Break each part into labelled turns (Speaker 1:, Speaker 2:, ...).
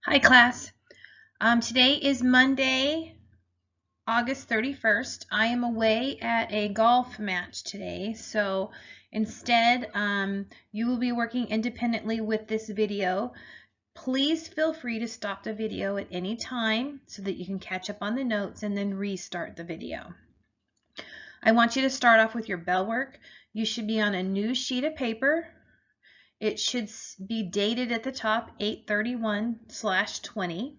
Speaker 1: Hi class. Today is Monday, August 31st. I am away at a golf match today, so instead you will be working independently with this video. Please feel free to stop the video at any time so that you can catch up on the notes and then restart the video. I want you to start off with your bell work. You should be on a new sheet of paper. It should be dated at the top 8/31/20.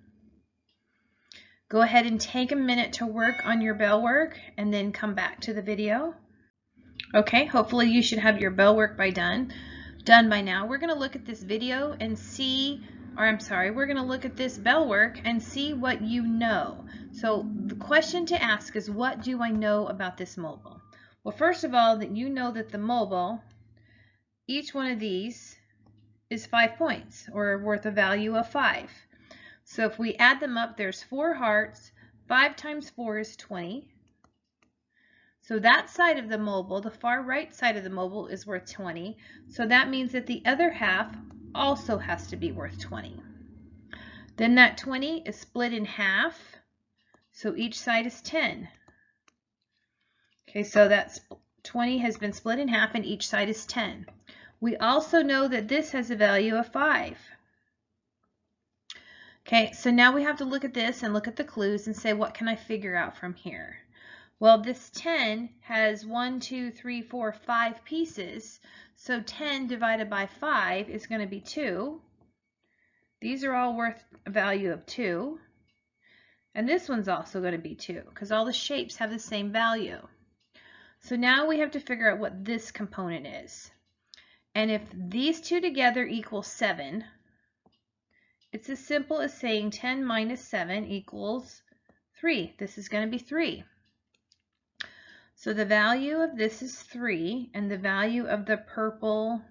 Speaker 1: Go ahead and take a minute to work on your bell work and then come back to the video. Okay, hopefully you should have your bell work done by now. We're going to look at this video and see, we're going to look at this bell work and see what you know. So the question to ask is, what do I know about this mobile? Well, first of all, that you know that the mobile, each one of these is 5 points or worth a value of 5. So if we add them up, there's 4 hearts. 5 times 4 is 20. So that side of the mobile, the far right side of the mobile, is worth 20. So that means that the other half also has to be worth 20. Then that 20 is split in half. So each side is 10. Okay, so that's 20 has been split in half and each side is 10. We also know that this has a value of 5. Okay, so now we have to look at this and look at the clues and say, what can I figure out from here? Well, this 10 has 1, 2, 3, 4, 5 pieces. So 10 divided by 5 is going to be 2. These are all worth a value of 2. And this one's also going to be 2 because all the shapes have the same value. So now we have to figure out what this component is. And if these two together equal 7, it's as simple as saying 10 minus 7 equals 3. This is going to be 3. So the value of this is 3, and the value of the purple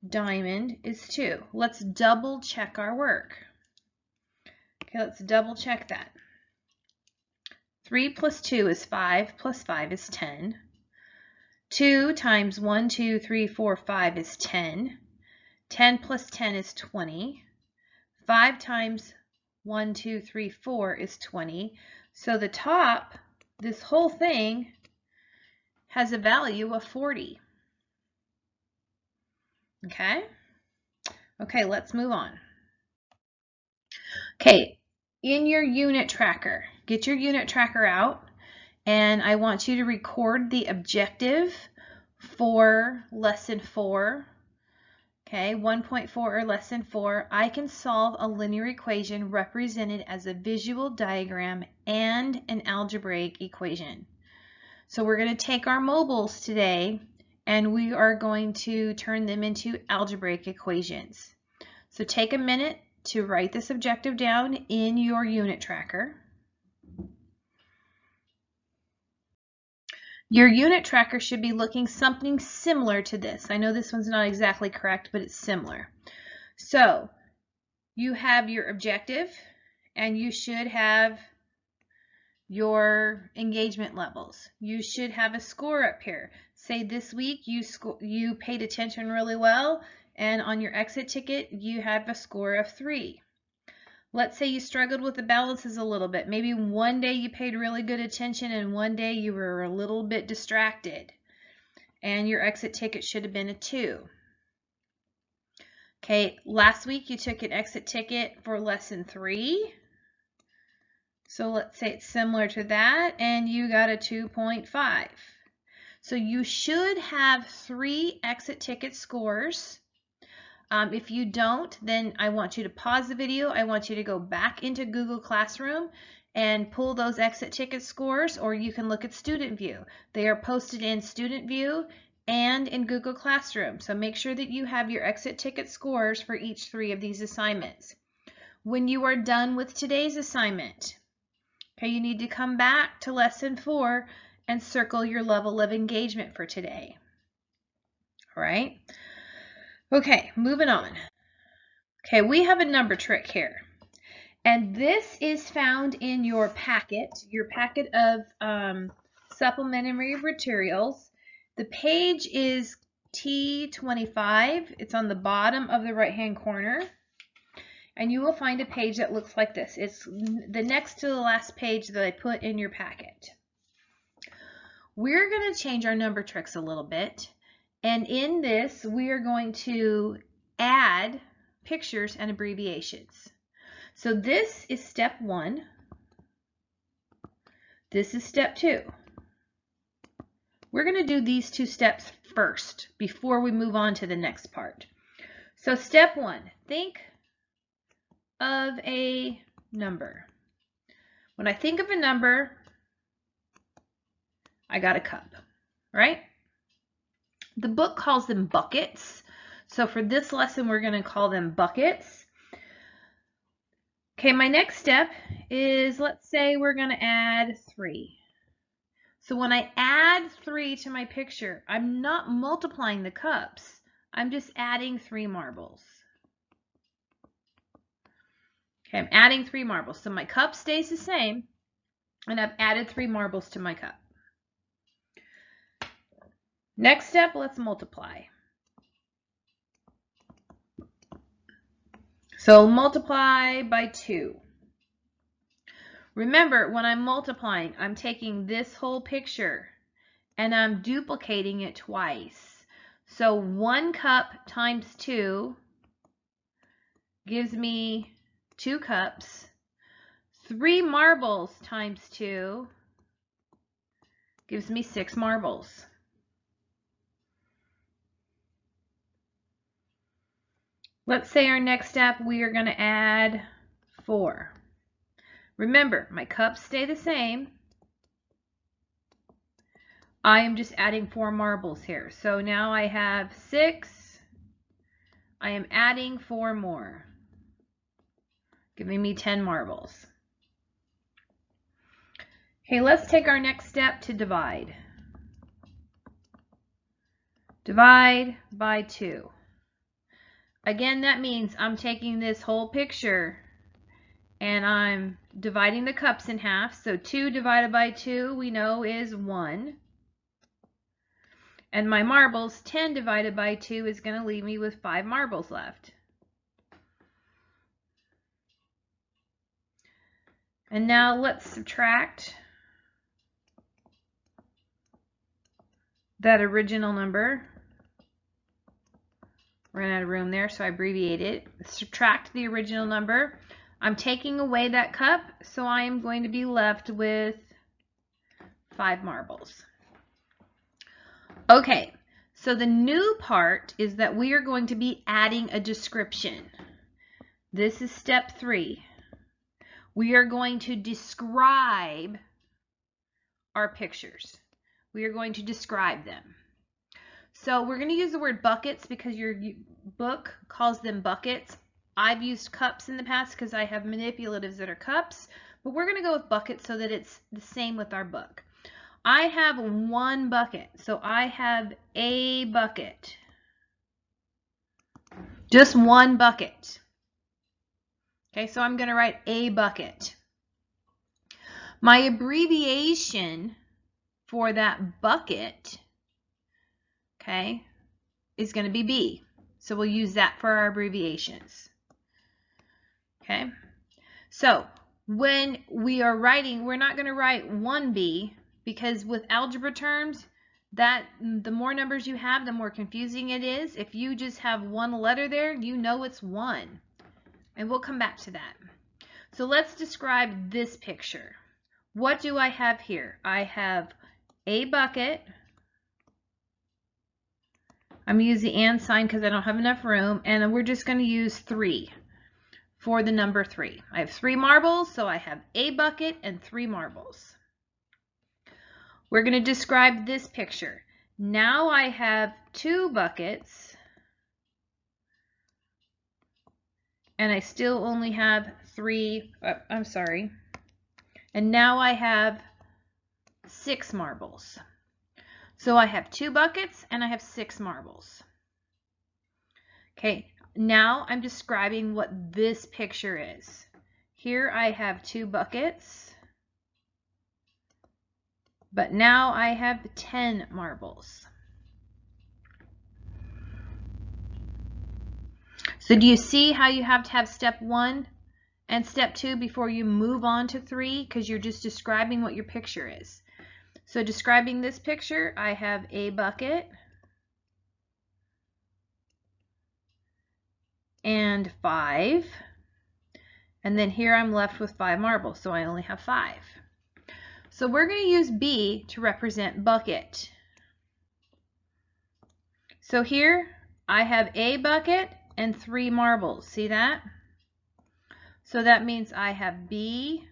Speaker 1: diamond is 2. Let's double check our work. Okay, let's double check that. 3 plus 2 is 5, plus 5 is 10. 2 times 1, 2, 3, 4, 5 is 10. 10 plus 10 is 20. 5 times 1, 2, 3, 4 is 20. So the top, this whole thing, has a value of 40. Okay? Okay, let's move on. Okay, in your unit tracker, get your unit tracker out, and I want you to record the objective for lesson 4. Okay, 1.4 or lesson 4, I can solve a linear equation represented as a visual diagram and an algebraic equation. So we're going to take our mobiles today and we are going to turn them into algebraic equations. So take a minute to write this objective down in your unit tracker. Your unit tracker should be looking something similar to this. I know this one's not exactly correct, but it's similar. So you have your objective and you should have your engagement levels. You should have a score up here. Say this week you paid attention really well, and on your exit ticket you have a score of 3. Let's say you struggled with the balances a little bit. Maybe one day you paid really good attention and one day you were a little bit distracted, and your exit ticket should have been a 2. Okay, last week you took an exit ticket for lesson 3. So let's say it's similar to that, and you got a 2.5. So you should have 3 exit ticket scores. If you don't, then I want you to pause the video. I want you to go back into Google Classroom and pull those exit ticket scores, or you can look at Student View. They are posted in Student View and in Google Classroom. So make sure that you have your exit ticket scores for each 3 of these assignments. When you are done with today's assignment, okay, you need to come back to lesson 4 and circle your level of engagement for today. All right? Okay, moving on. Okay, we have a number trick here. And this is found in your packet of supplementary materials. The page is T25. It's on the bottom of the right-hand corner. and you will find a page that looks like this. It's the next to the last page that I put in your packet. We're going to change our number tricks a little bit, and in this we are going to add pictures and abbreviations. So this is step 1. This is step 2. We're going to do these 2 steps first before we move on to the next part. So step 1, think of a number. When I think of a number, I got a cup, right? The book calls them buckets. So for this lesson, we're going to call them buckets. Okay, my next step is, let's say we're going to add 3. So when I add 3 to my picture, I'm not multiplying the cups. I'm just adding 3 marbles. Okay, I'm adding 3 marbles. So my cup stays the same, and I've added 3 marbles to my cup. Next step, let's multiply. So multiply by 2. Remember, when I'm multiplying, I'm taking this whole picture and I'm duplicating it twice. So 1 cup times 2 gives me 2 cups. 3 marbles times 2 gives me 6 marbles. Let's say our next step, we are going to add 4. Remember, my cups stay the same. I am just adding 4 marbles here. So now I have 6. I am adding 4 more, giving me 10 marbles. Okay, let's take our next step to divide. Divide by 2. Again, that means I'm taking this whole picture and I'm dividing the cups in half. So 2 divided by 2 we know is 1. And my marbles, 10 divided by 2 is going to leave me with 5 marbles left. And now let's subtract that original number. Ran out of room there, so I abbreviated it. Subtract the original number. I'm taking away that cup, so I am going to be left with 5 marbles. Okay, so the new part is that we are going to be adding a description. This is step 3. We are going to describe our pictures. We are going to describe them. So we're going to use the word buckets because your book calls them buckets. I've used cups in the past because I have manipulatives that are cups, but we're going to go with buckets so that it's the same with our book. I have 1 bucket, so I have a bucket. Just 1 bucket. Okay, so I'm going to write a bucket. My abbreviation for that bucket, okay, is going to be B. So we'll use that for our abbreviations. Okay, so when we are writing, we're not going to write 1B because with algebra terms, that the more numbers you have, the more confusing it is. If you just have 1 letter there, you know it's 1. And we'll come back to that. So let's describe this picture. What do I have here? I have a bucket. I'm going to use the and sign because I don't have enough room, and we're just going to use 3 for the number 3. I have 3 marbles, so I have a bucket and 3 marbles. We're going to describe this picture. Now I have 2 buckets, and I still only have 3, and now I have 6 marbles. So I have 2 buckets and I have 6 marbles. Okay, now I'm describing what this picture is. Here I have 2 buckets, but now I have 10 marbles. So do you see how you have to have step 1 and step 2 before you move on to 3? Because you're just describing what your picture is. So describing this picture, I have a bucket and 5. And then here I'm left with 5 marbles, so I only have 5. So we're going to use B to represent bucket. So here I have a bucket and 3 marbles. See that? So that means I have B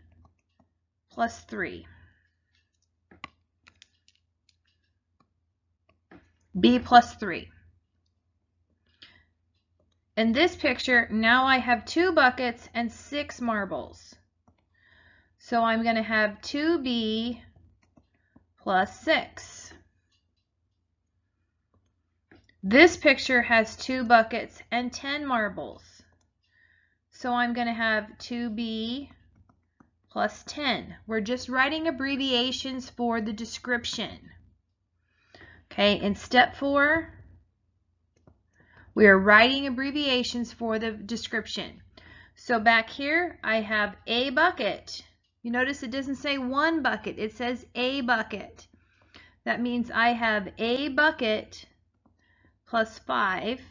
Speaker 1: plus 3. B plus 3. In this picture, now I have 2 buckets and 6 marbles. So I'm going to have 2B plus 6. This picture has 2 buckets and 10 marbles. So I'm going to have 2B plus 10. We're just writing abbreviations for the description. Okay, in step 4, we are writing abbreviations for the description. So back here, I have a bucket. You notice it doesn't say 1 bucket, it says a bucket. That means I have a bucket plus 5,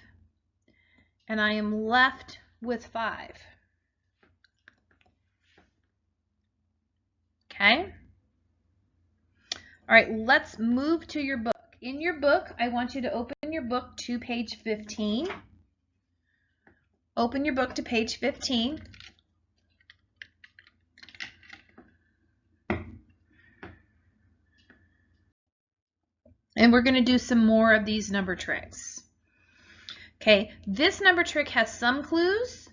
Speaker 1: and I am left with 5. Okay? All right, let's move to your book. In your book, I want you to open your book to page 15. Open your book to page 15. And we're going to do some more of these number tricks. Okay, this number trick has some clues.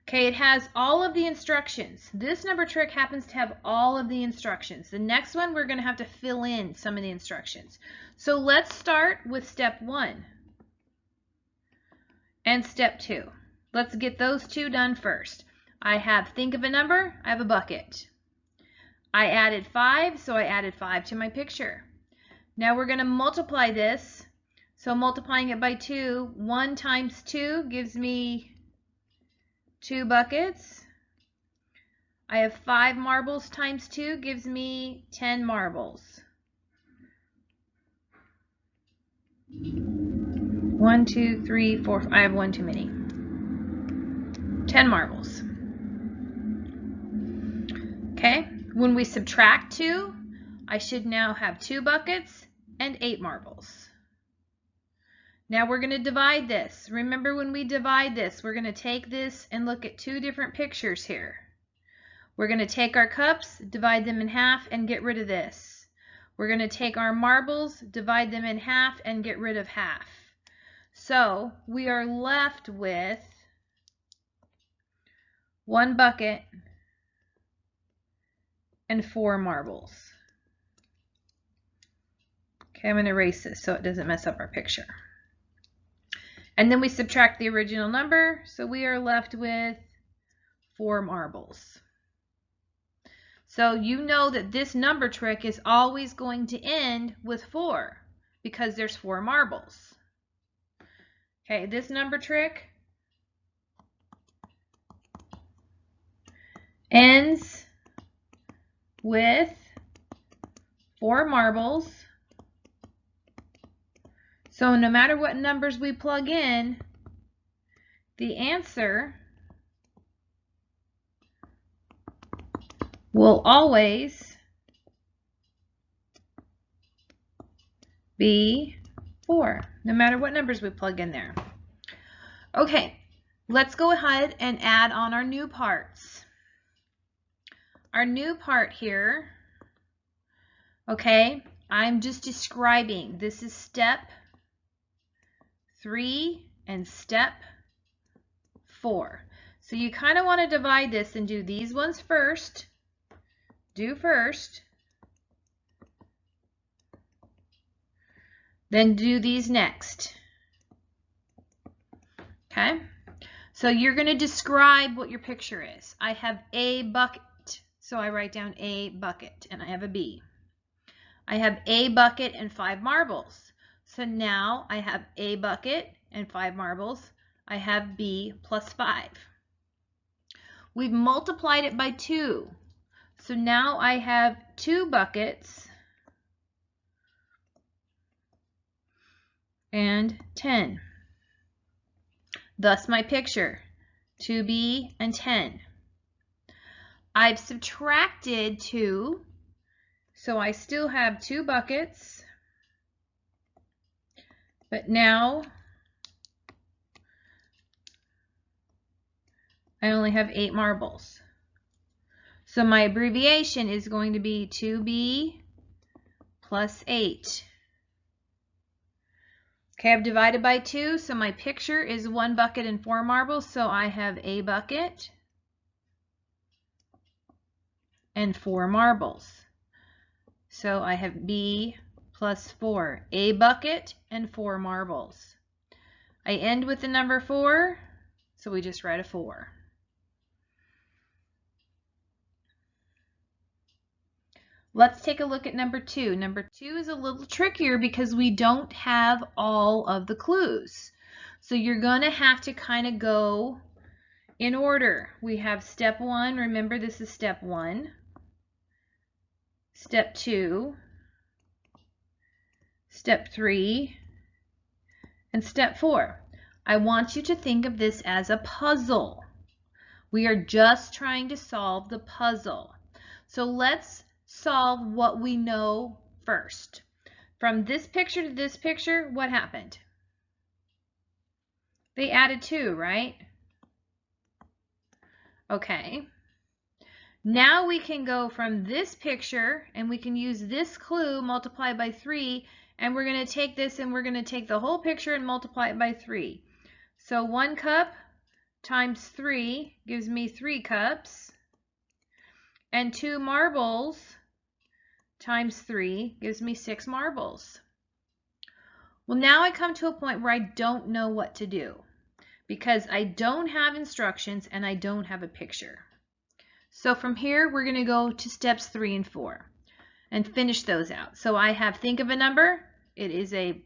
Speaker 1: Okay, it has all of the instructions. This number trick happens to have all of the instructions. The next one, we're going to have to fill in some of the instructions. So let's start with step 1 and step 2. Let's get those 2 done first. I have, think of a number, I have a bucket. I added 5, so I added 5 to my picture. Now we're going to multiply this. So multiplying it by 2, 1 times 2 gives me 2 buckets. I have 5 marbles times 2 gives me 10 marbles. 1, 2, 3, 4, I have 1 too many. 10 marbles. Okay, when we subtract 2, I should now have 2 buckets and 8 marbles. Now we're going to divide this. Remember, when we divide this, we're going to take this and look at 2 different pictures here. We're going to take our cups, divide them in half, and get rid of this. We're going to take our marbles, divide them in half, and get rid of half. So we are left with 1 bucket and 4 marbles. Okay, I'm going to erase this so it doesn't mess up our picture. And then we subtract the original number, so we are left with 4 marbles. So you know that this number trick is always going to end with 4 because there's 4 marbles. Okay, this number trick ends with 4 marbles. So no matter what numbers we plug in, the answer will always be 4, no matter what numbers we plug in there. Okay, let's go ahead and add on our new parts. Our new part here, okay, I'm just describing. This is step 3 and step 4. So you kind of want to divide this and do these ones first. Do first. Then do these next. Okay? So you're going to describe what your picture is. I have a bucket. So I write down a bucket and I have a B. I have a bucket and 5 marbles. So now I have a bucket and 5 marbles. I have B plus 5. We've multiplied it by 2. So now I have 2 buckets and 10. Thus my picture, 2B and 10. I've subtracted 2, so I still have 2 buckets, but now I only have 8 marbles. So my abbreviation is going to be 2B plus 8. Okay, I've divided by 2, so my picture is 1 bucket and 4 marbles, so I have a bucket and 4 marbles. So I have B plus 4, a bucket and 4 marbles. I end with the number 4, so we just write a 4. Let's take a look at number 2. Number 2 is a little trickier because we don't have all of the clues. So you're going to have to kind of go in order. We have step 1. Remember, this is step 1. Step 2. Step 3. And step 4. I want you to think of this as a puzzle. We are just trying to solve the puzzle. So let's solve what we know first. From this picture to this picture, what happened? They added 2, right? Okay. Now we can go from this picture and we can use this clue multiplied by 3, and we're going to take this and we're going to take the whole picture and multiply it by 3. So 1 cup times 3 gives me 3 cups, and 2 marbles times 3 gives me 6 marbles. Well, now I come to a point where I don't know what to do because I don't have instructions and I don't have a picture. So from here, we're going to go to steps 3 and 4 and finish those out. So I have, think of a number. It is a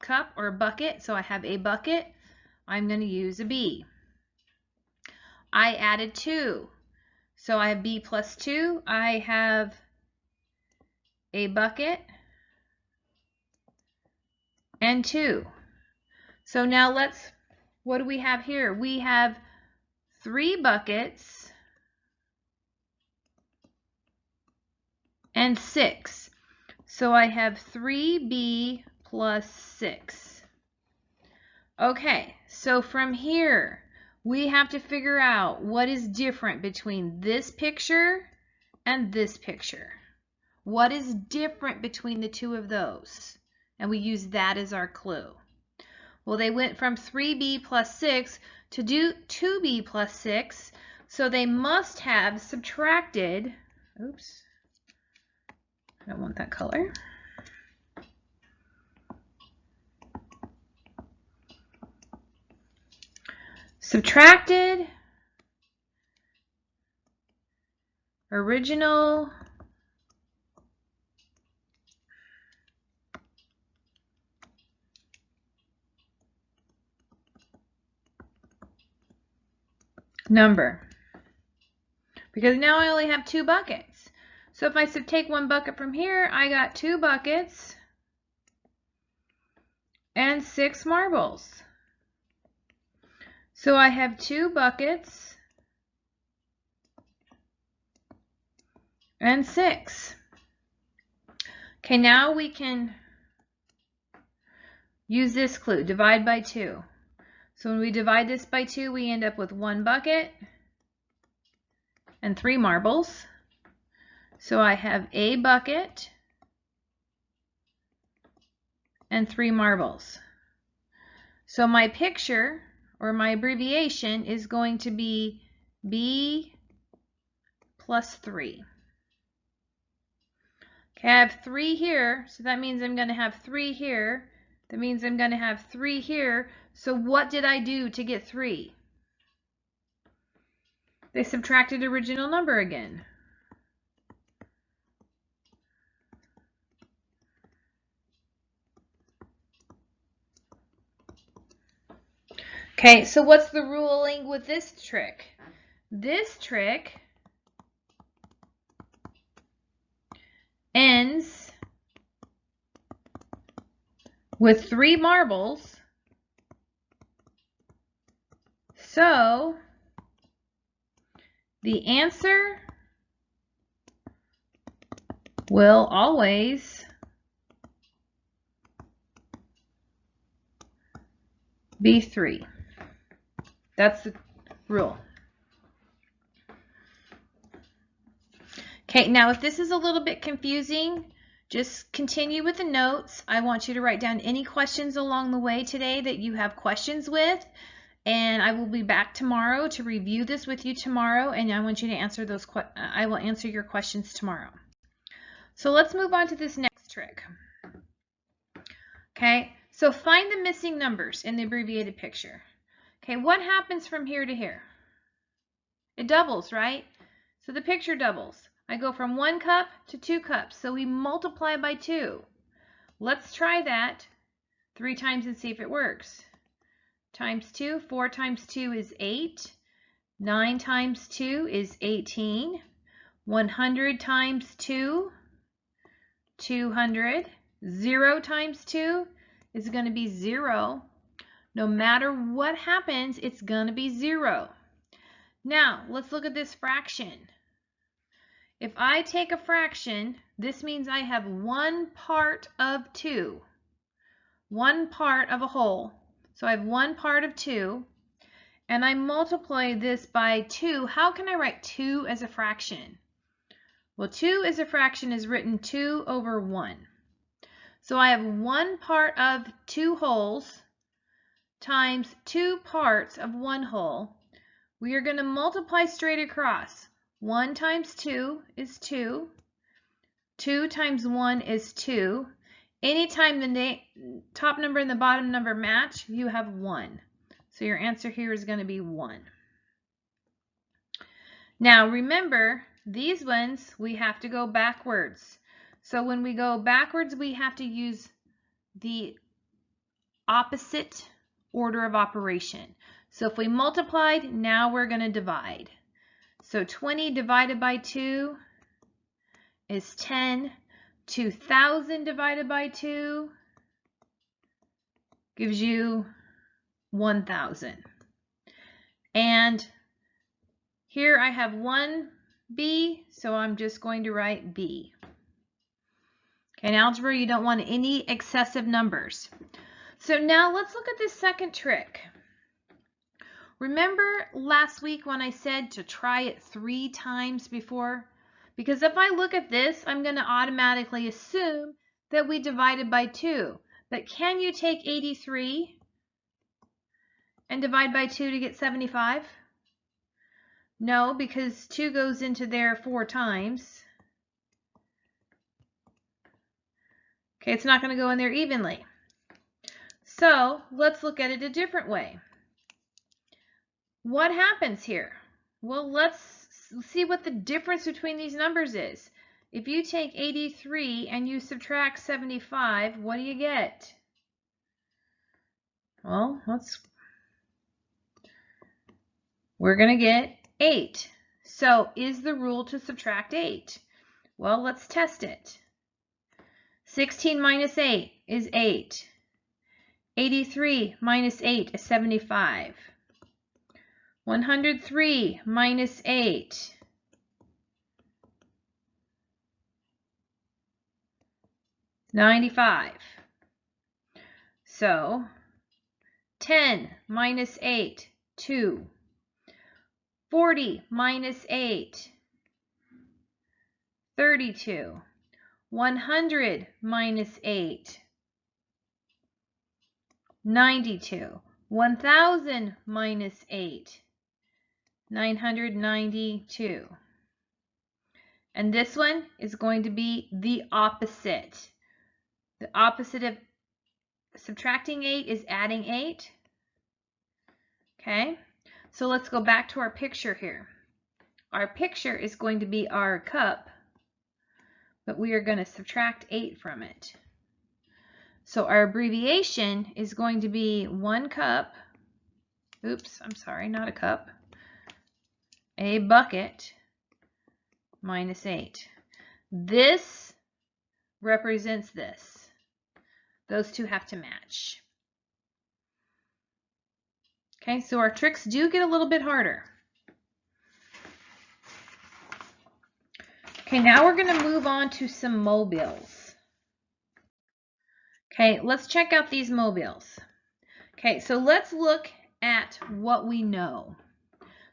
Speaker 1: cup or a bucket. So I have a bucket. I'm going to use a B. I added 2. So I have B plus 2. I have a bucket and 2. So now what do we have here? We have 3 buckets and 6. So I have 3B plus 6. Okay, so from here, we have to figure out what is different between this picture and this picture. What is different between the two of those? And we use that as our clue. Well, they went from 3B plus 6 to 2B plus 6, so they must have subtracted, oops, I don't want that color. Subtracted original number, because now I only have 2 buckets. So if I take 1 bucket from here, I got 2 buckets and 6 marbles. So I have 2 buckets and 6. Okay, now we can use this clue, divide by 2. So when we divide this by 2, we end up with 1 bucket and 3 marbles. So I have a bucket and 3 marbles. So my picture, or my abbreviation, is going to be B plus 3. Okay, I have 3 here, so that means I'm going to have 3 here. That means I'm going to have 3 here. So what did I do to get 3? They subtracted original number again. Okay, so what's the ruling with this trick? This trick ends with 3 marbles. So the answer will always be 3. That's the rule. Okay, now if this is a little bit confusing, just continue with the notes. I want you to write down any questions along the way today that you have questions with, and I will be back tomorrow to review this with you tomorrow, and I want you to answer those I will answer your questions tomorrow. So let's move on to this next trick. Okay, so find the missing numbers in the abbreviated picture. Okay, what happens from here to here? It doubles, right? So the picture doubles. I go from 1 cup to 2 cups, so we multiply by 2. Let's try that 3 times and see if it works. Times 2, 4 times 2 is 8. 9 times 2 is 18. 100 times 2, 200. 0 times 2 is going to be 0. No matter what happens, it's going to be 0. Now, let's look at this fraction. If I take a fraction, this means I have 1 part of 2. 1 part of a whole. So I have 1 part of 2. And I multiply this by 2. How can I write 2 as a fraction? Well, 2 as a fraction is written 2 over 1. So I have 1 part of 2 wholes times 2 parts of 1 whole. We are going to multiply straight across. 1 times 2 is 2. 2 times 1 is 2. Anytime the top number and the bottom number match, you have 1. So your answer here is going to be 1. Now remember, these ones, we have to go backwards. So when we go backwards, we have to use the opposite order of operation. So if we multiplied, now we're going to divide. So 20 divided by 2 is 10. 2,000 divided by 2 gives you 1,000. And here I have 1b, so I'm just going to write b. Okay, in algebra, you don't want any excessive numbers. So now let's look at this second trick. Remember last week when I said to try it 3 times before? Because if I look at this, I'm going to automatically assume that we divided by 2. But can you take 83 and divide by 2 to get 75? No, because 2 goes into there 4 times. Okay, it's not going to go in there evenly. So let's look at it a different way. What happens here? Well, let's see what the difference between these numbers is. If you take 83 and you subtract 75, what do you get? Well, we're going to get 8. So is the rule to subtract 8? Well, let's test it. 16 minus 8 is 8. 83 minus 8 is 75. 103 minus 8 95. So 10 minus 8, 2. 40 minus 8, 32. 100 minus 8, 92. 1,000 minus 8, 992. And this one is going to be the opposite. The opposite of subtracting 8 is adding 8. Okay, so let's go back to our picture here. Our picture is going to be our cup, but we are going to subtract 8 from it. So our abbreviation is going to be 1 cup oops, I'm sorry, not a cup, a bucket minus 8. This represents this. Those two have to match. Okay, so our tricks do get a little bit harder. Okay, now we're going to move on to some mobiles. Okay, let's check out these mobiles. Okay, so let's look at what we know.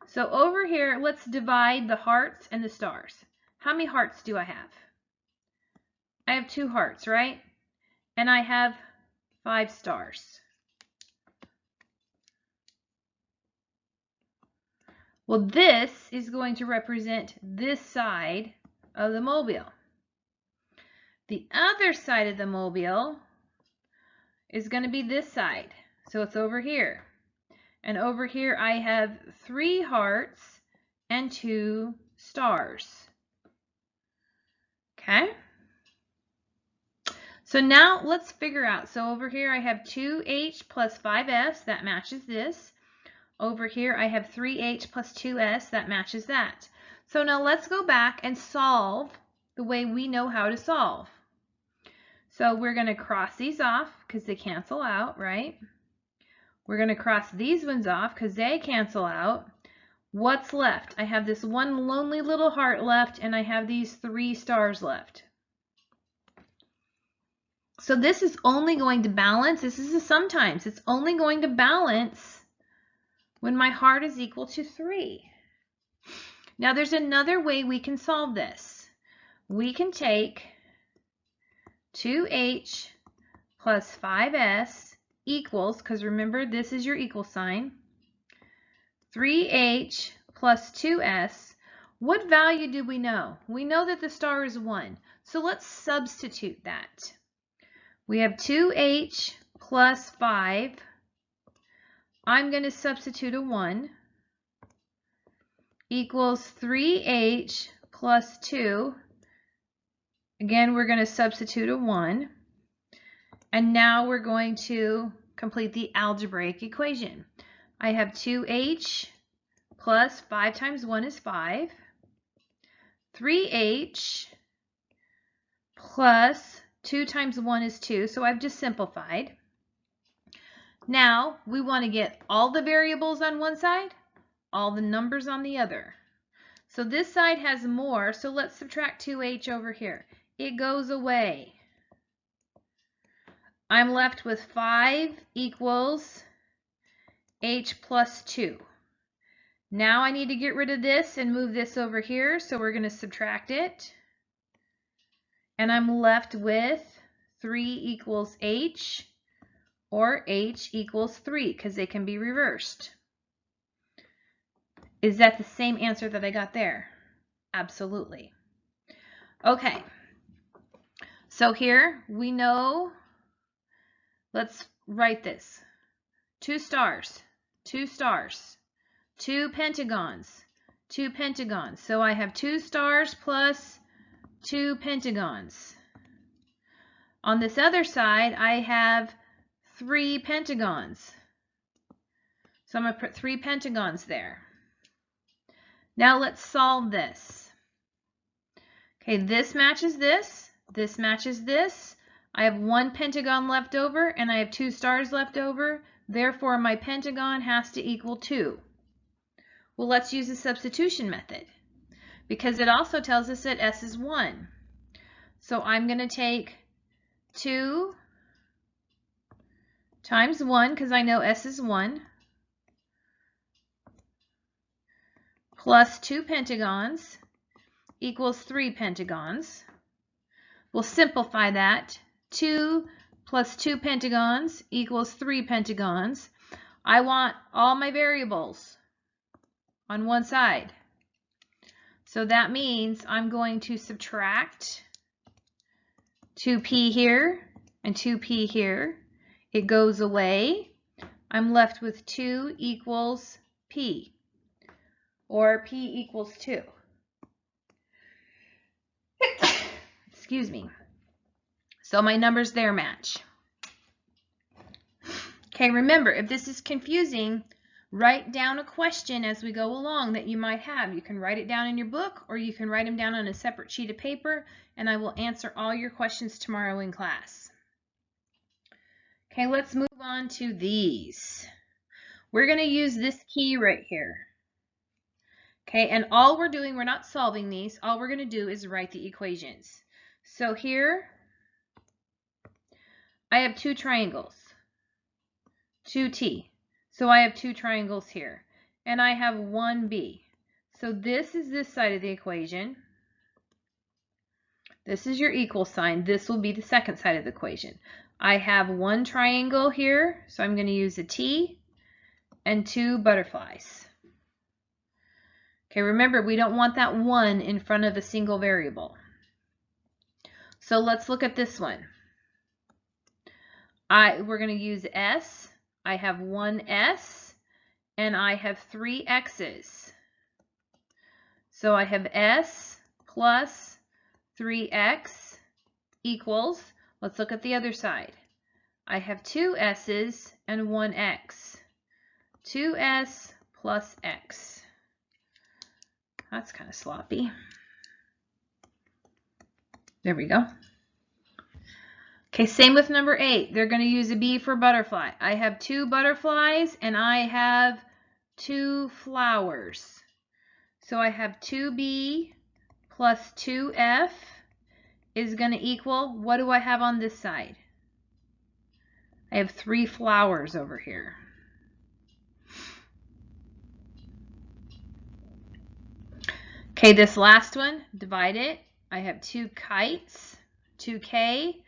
Speaker 1: So over here, let's divide the hearts and the stars. How many hearts do I have? I have 2 hearts, right? And I have 5 stars. Well, this is going to represent this side of the mobile. The other side of the mobile is going to be this side. So it's over here. And over here I have 3 hearts and 2 stars. Okay? So now let's figure out. So over here I have 2h plus 5s. That matches this. Over here I have 3h plus 2s. That matches that. So now let's go back and solve the way we know how to solve. So we're going to cross these off because they cancel out, right? We're going to cross these ones off because they cancel out. What's left? I have this one lonely little heart left, and I have these 3 stars left. So this is only going to balance. This is a sometimes. It's only going to balance when my heart is equal to 3. Now there's another way we can solve this. We can take 2h plus 5s equals, because remember this is your equal sign, 3h plus 2s. What value do we know? We know that the star is 1. So let's substitute that. We have 2h plus 5. I'm going to substitute a 1 equals 3h plus 2. Again, we're going to substitute a 1. And now we're going to complete the algebraic equation. I have 2h plus 5 times 1 is 5. 3h plus 2 times 1 is 2. So I've just simplified. Now we want to get all the variables on one side, all the numbers on the other. So this side has more, so let's subtract 2h over here. It goes away. I'm left with 5 equals h plus 2. Now I need to get rid of this and move this over here, so we're going to subtract it. And I'm left with 3 equals h, or h equals 3, because they can be reversed. Is that the same answer that I got there? Absolutely. Okay. So here we know, let's write this. 2 stars, 2 stars, 2 pentagons, 2 pentagons. So I have 2 stars plus 2 pentagons. On this other side, I have 3 pentagons. So I'm going to put 3 pentagons there. Now let's solve this. Okay, this matches this. This matches this. I have 1 pentagon left over, and I have 2 stars left over. Therefore, my pentagon has to equal 2. Well, let's use the substitution method, because it also tells us that s is 1. So I'm going to take 2 times 1, because I know s is 1, plus 2 pentagons equals 3 pentagons. We'll simplify that. 2 plus 2 pentagons equals 3 pentagons. I want all my variables on one side. So that means I'm going to subtract 2p here and 2p here. It goes away. I'm left with 2 equals p, or p equals 2. Excuse me. So my numbers there match. Okay, remember, if this is confusing, write down a question as we go along that you might have. You can write it down in your book, or you can write them down on a separate sheet of paper, and I will answer all your questions tomorrow in class. Okay, let's move on to these. We're going to use this key right here. Okay, and all we're doing, we're not solving these. All we're going to do is write the equations. So here, I have two triangles, 2t. So I have two triangles here, and I have 1b. So this is this side of the equation. This is your equal sign. This will be the second side of the equation. I have one triangle here, so I'm going to use a t and two butterflies. Okay, remember, we don't want that 1 in front of a single variable. So let's look at this one. We're going to use s. I have one s, and I have three x's. So I have s plus 3x equals, let's look at the other side. I have two s's and one x. 2s plus x. That's kind of sloppy. There we go. Okay, same with number 8. They're going to use a B for butterfly. I have two butterflies and I have two flowers. So I have 2B plus 2F is going to equal, what do I have on this side? I have 3 flowers over here. Okay, this last one, divide it. I have 2 kites, 2k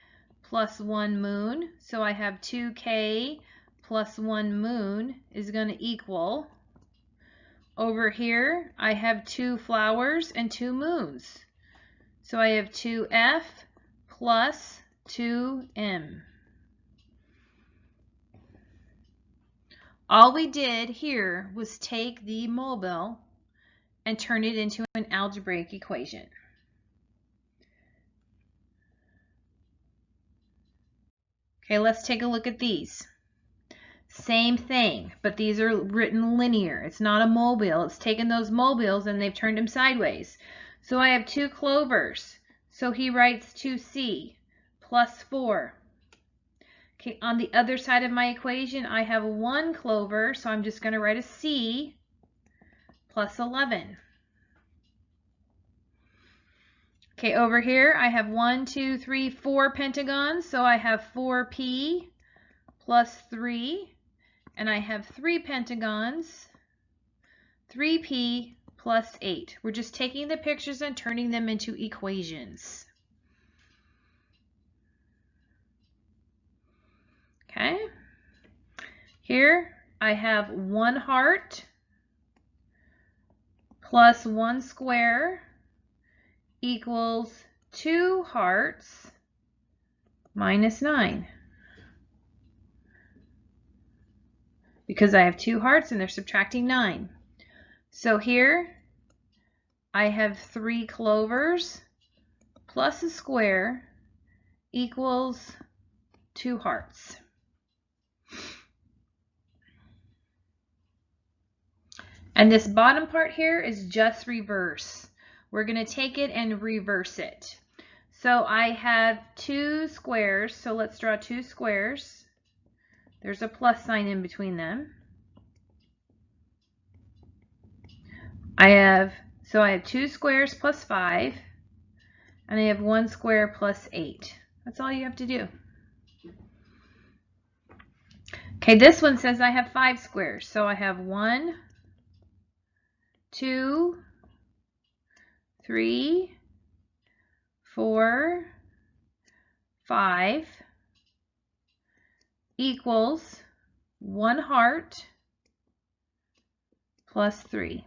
Speaker 1: plus 1 moon. So I have 2k plus 1 moon is going to equal, over here, I have 2 flowers and 2 moons. So I have 2f plus 2m. All we did here was take the mobile and turn it into an algebraic equation. Okay, let's take a look at these. Same thing, but these are written linear. It's not a mobile. It's taken those mobiles and they've turned them sideways. So I have 2 clovers. So he writes 2c plus 4. Okay, on the other side of my equation, I have 1 clover, so I'm just going to write a c plus 11. Okay, over here I have 1, 2, 3, 4 pentagons, so I have 4p plus 3, and I have 3 pentagons, 3p plus 8. We're just taking the pictures and turning them into equations. Okay, here I have 1 heart plus 1 square equals 2 hearts minus 9. Because I have 2 hearts and they're subtracting 9. So here I have 3 clovers plus a square equals 2 hearts. And this bottom part here is just reverse. We're going to take it and reverse it. So I have 2 squares, so let's draw 2 squares. There's a plus sign in between them. I have 2 squares plus 5, and I have 1 square plus 8. That's all you have to do. Okay, this one says I have 5 squares, so I have 1, 2, 3, 4, 5 equals 1 heart plus 3.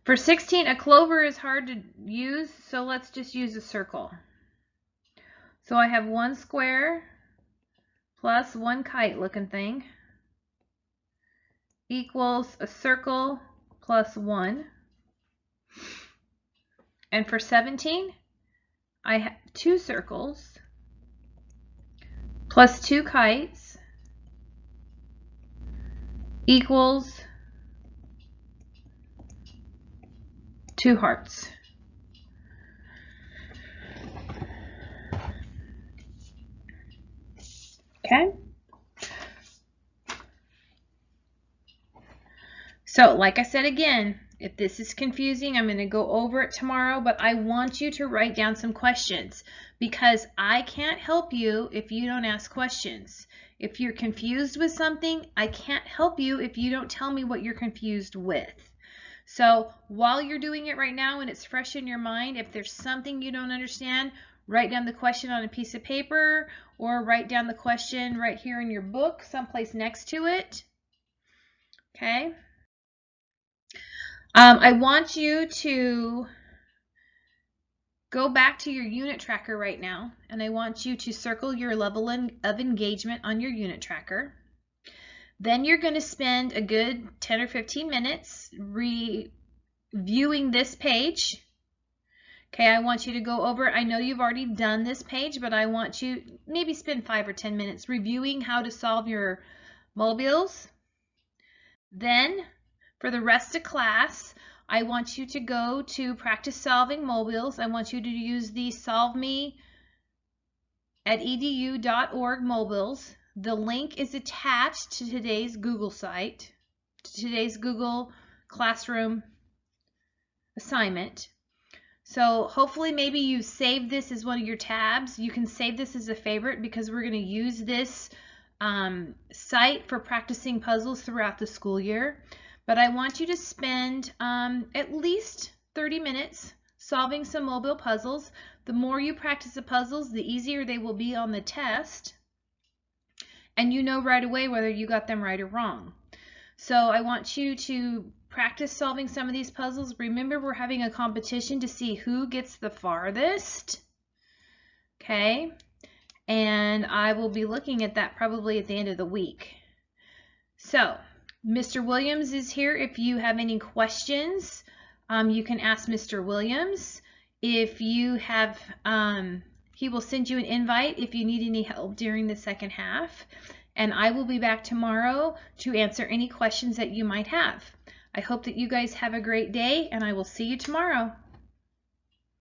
Speaker 1: For 16, a clover is hard to use, so let's just use a circle. So I have 1 square plus 1 kite looking thing equals a circle plus 1. And for 17, I have 2 circles plus 2 kites equals 2 hearts. Okay. So, like I said again, if this is confusing, I'm going to go over it tomorrow, but I want you to write down some questions because I can't help you if you don't ask questions. If you're confused with something, I can't help you if you don't tell me what you're confused with. So while you're doing it right now and it's fresh in your mind, if there's something you don't understand, write down the question on a piece of paper or write down the question right here in your book, someplace next to it. Okay. I want you to go back to your unit tracker right now, and I want you to circle your level of engagement on your unit tracker. Then you're going to spend a good 10 or 15 minutes reviewing this page. Okay, I want you to go over, I know you've already done this page, but I want you maybe spend 5 or 10 minutes reviewing how to solve your mobiles. Then, for the rest of class, I want you to go to practice solving mobiles. I want you to use the solveme@edu.org mobiles. The link is attached to today's Google site, to today's Google Classroom assignment. So hopefully maybe you save this as one of your tabs. You can save this as a favorite because we're going to use this site for practicing puzzles throughout the school year. But I want you to spend at least 30 minutes solving some mobile puzzles. The more you practice the puzzles, the easier they will be on the test. And you know right away whether you got them right or wrong. So I want you to practice solving some of these puzzles. Remember, we're having a competition to see who gets the farthest. Okay. And I will be looking at that probably at the end of the week. So Mr. Williams is here. If you have any questions, you can ask Mr. Williams. If you have, he will send you an invite if you need any help during the second half. And I will be back tomorrow to answer any questions that you might have. I hope that you guys have a great day, and I will see you tomorrow.